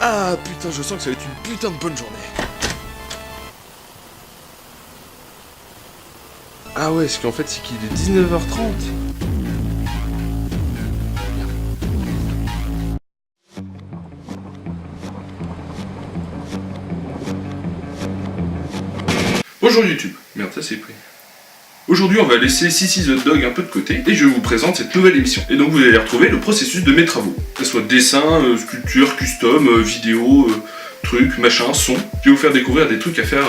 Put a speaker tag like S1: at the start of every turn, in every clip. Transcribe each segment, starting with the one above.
S1: Ah putain, je sens que ça va être une putain de bonne journée. Ah ouais, ce qu'en fait c'est qu'il est 19h30.
S2: Bonjour YouTube. Merde, ça c'est pris. Aujourd'hui, on va laisser Sissy's Hot Dog un peu de côté et je vous présente cette nouvelle émission. Et donc vous allez retrouver le processus de mes travaux. Que ce soit dessin, sculpture, custom, vidéo, trucs, machin, son. Je vais vous faire découvrir des trucs à faire,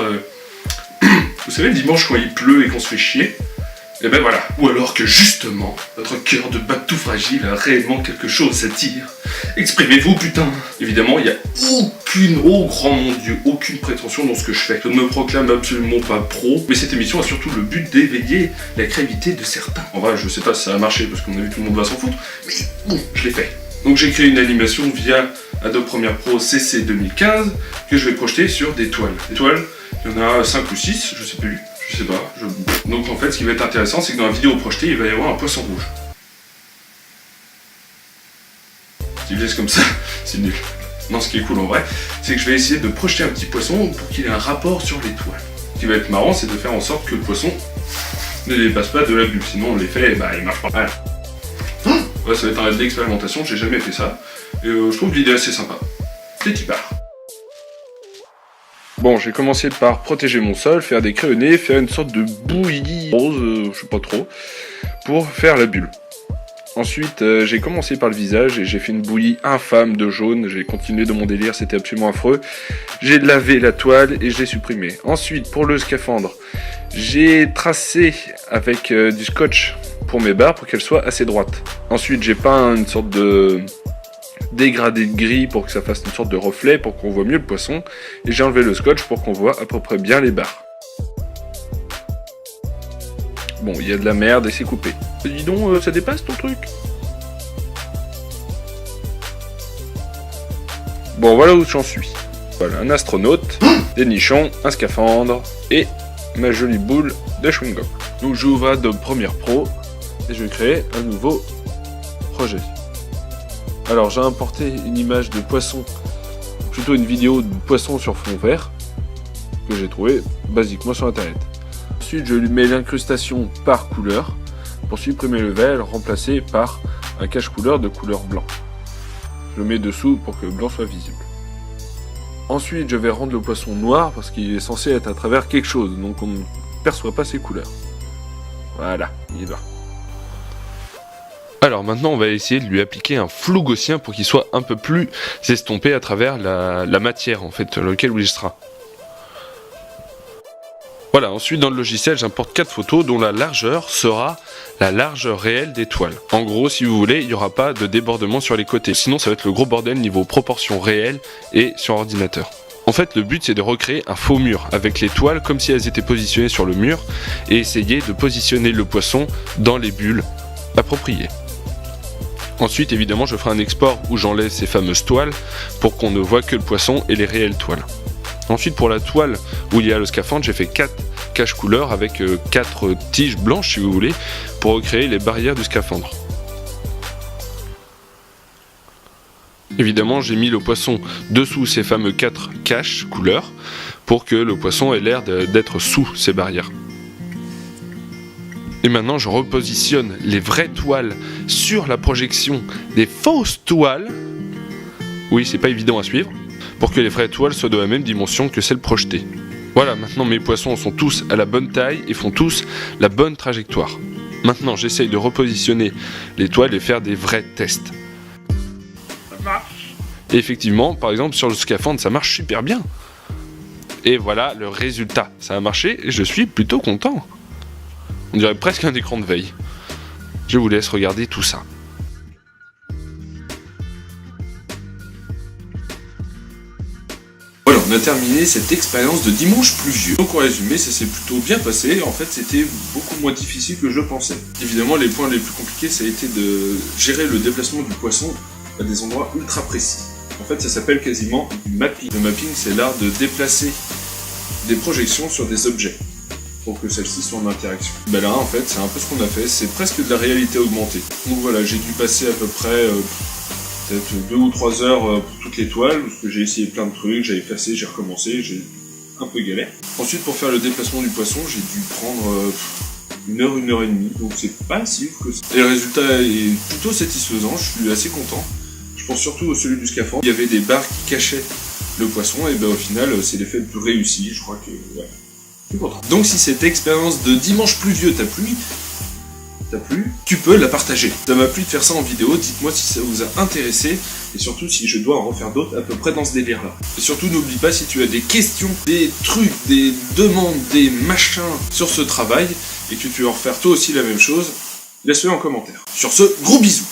S2: vous savez, le dimanche quand il pleut et qu'on se fait chier. Et ben voilà. Ou alors que justement, votre cœur de batte tout fragile a réellement quelque chose à dire. Exprimez-vous, putain. Évidemment, il n'y a aucune, oh grand mon Dieu, aucune prétention dans ce que je fais. Je ne me proclame absolument pas pro, mais cette émission a surtout le but d'éveiller la créativité de certains. En vrai, je sais pas si ça a marché parce qu'on a vu tout le monde va s'en foutre, mais bon, je l'ai fait. Donc j'ai créé une animation via Adobe Premiere Pro CC 2015 que je vais projeter sur des toiles. Des toiles, il y en a 5 ou 6, je sais plus. Je sais pas. Donc en fait, ce qui va être intéressant, c'est que dans la vidéo projetée, il va y avoir un poisson rouge. Si je laisse comme ça, c'est nul. Non, ce qui est cool en vrai, c'est que je vais essayer de projeter un petit poisson pour qu'il ait un rapport sur l'étoile. Ce qui va être marrant, c'est de faire en sorte que le poisson ne dépasse pas de la bulle. Sinon, on l'effet, bah, il marche pas. Voilà. Ouais, ça va être un de l'expérimentation, j'ai jamais fait ça. Et je trouve l'idée assez sympa. C'est y part. Bon, j'ai commencé par protéger mon sol, faire des crayonnés, faire une sorte de bouillie rose, je sais pas trop, pour faire la bulle. Ensuite, j'ai commencé par le visage et j'ai fait une bouillie infâme de jaune, j'ai continué de mon délire, c'était absolument affreux. J'ai lavé la toile et je l'ai supprimée. Ensuite, pour le scaphandre, j'ai tracé avec du scotch pour mes barres pour qu'elles soient assez droites. Ensuite, j'ai peint une sorte de dégradé de gris pour que ça fasse une sorte de reflet pour qu'on voit mieux le poisson, et j'ai enlevé le scotch pour qu'on voit à peu près bien les barres. Bon, il y a de la merde et c'est coupé. Dis donc, ça dépasse ton truc? Bon, voilà où j'en suis. Voilà, un astronaute, des nichons, un scaphandre et ma jolie boule de chewing-gum. Donc j'ouvre Adobe Premiere Pro et je vais créer un nouveau projet. Alors j'ai importé une image de poisson, plutôt une vidéo de poisson sur fond vert, que j'ai trouvé basiquement sur internet. Ensuite je lui mets l'incrustation par couleur, pour supprimer le vert, le remplacer par un cache-couleur de couleur blanc. Je le mets dessous pour que le blanc soit visible. Ensuite je vais rendre le poisson noir, parce qu'il est censé être à travers quelque chose, donc on ne perçoit pas ses couleurs. Voilà, il y va. Alors maintenant on va essayer de lui appliquer un flou gaussien pour qu'il soit un peu plus estompé à travers la matière en fait, lequel il sera. Voilà, ensuite dans le logiciel j'importe 4 photos dont la largeur sera la largeur réelle des toiles. En gros, si vous voulez, il n'y aura pas de débordement sur les côtés, sinon ça va être le gros bordel niveau proportion réelle et sur ordinateur. En fait, le but c'est de recréer un faux mur avec les toiles comme si elles étaient positionnées sur le mur et essayer de positionner le poisson dans les bulles appropriées. Ensuite, évidemment, je ferai un export où j'enlève ces fameuses toiles pour qu'on ne voit que le poisson et les réelles toiles. Ensuite, pour la toile où il y a le scaphandre, j'ai fait 4 caches couleurs avec 4 tiges blanches, si vous voulez, pour recréer les barrières du scaphandre. Évidemment, j'ai mis le poisson dessous ces fameux 4 caches couleurs pour que le poisson ait l'air d'être sous ces barrières. Et maintenant, je repositionne les vraies toiles sur la projection des fausses toiles. Oui, c'est pas évident à suivre. Pour que les vraies toiles soient de la même dimension que celles projetées. Voilà, maintenant mes poissons sont tous à la bonne taille et font tous la bonne trajectoire. Maintenant, j'essaye de repositionner les toiles et faire des vrais tests. Ça marche. Et effectivement, par exemple, sur le scaphandre, ça marche super bien. Et voilà le résultat. Ça a marché et je suis plutôt content. On dirait presque un écran de veille. Je vous laisse regarder tout ça. Voilà, on a terminé cette expérience de dimanche pluvieux. Donc en résumé, ça s'est plutôt bien passé. En fait, c'était beaucoup moins difficile que je pensais. Évidemment, les points les plus compliqués, ça a été de gérer le déplacement du poisson à des endroits ultra précis. En fait, ça s'appelle quasiment du mapping. Le mapping, c'est l'art de déplacer des projections sur des objets, pour que celles-ci soient en interaction. Ben là, en fait, c'est un peu ce qu'on a fait, c'est presque de la réalité augmentée. Donc voilà, j'ai dû passer à peu près peut-être 2 ou 3 heures pour toutes les toiles, parce que j'ai essayé plein de trucs, j'ai effacé, j'ai recommencé, j'ai un peu galère. Ensuite, pour faire le déplacement du poisson, j'ai dû prendre 1 heure et demie, donc c'est pas si ouf que ça. Et le résultat est plutôt satisfaisant, je suis assez content. Je pense surtout au celui du scaphandre. Il y avait des barres qui cachaient le poisson, et ben au final, c'est l'effet le plus réussi, je crois que... Ouais. Je suis content. Donc si cette expérience de dimanche pluvieux t'a plu, tu peux la partager. Ça m'a plu de faire ça en vidéo, dites-moi si ça vous a intéressé, et surtout si je dois en refaire d'autres à peu près dans ce délire-là. Et surtout n'oublie pas, si tu as des questions, des trucs, des demandes, des machins sur ce travail, et que tu veux en refaire toi aussi la même chose, laisse-le en commentaire. Sur ce, gros bisous!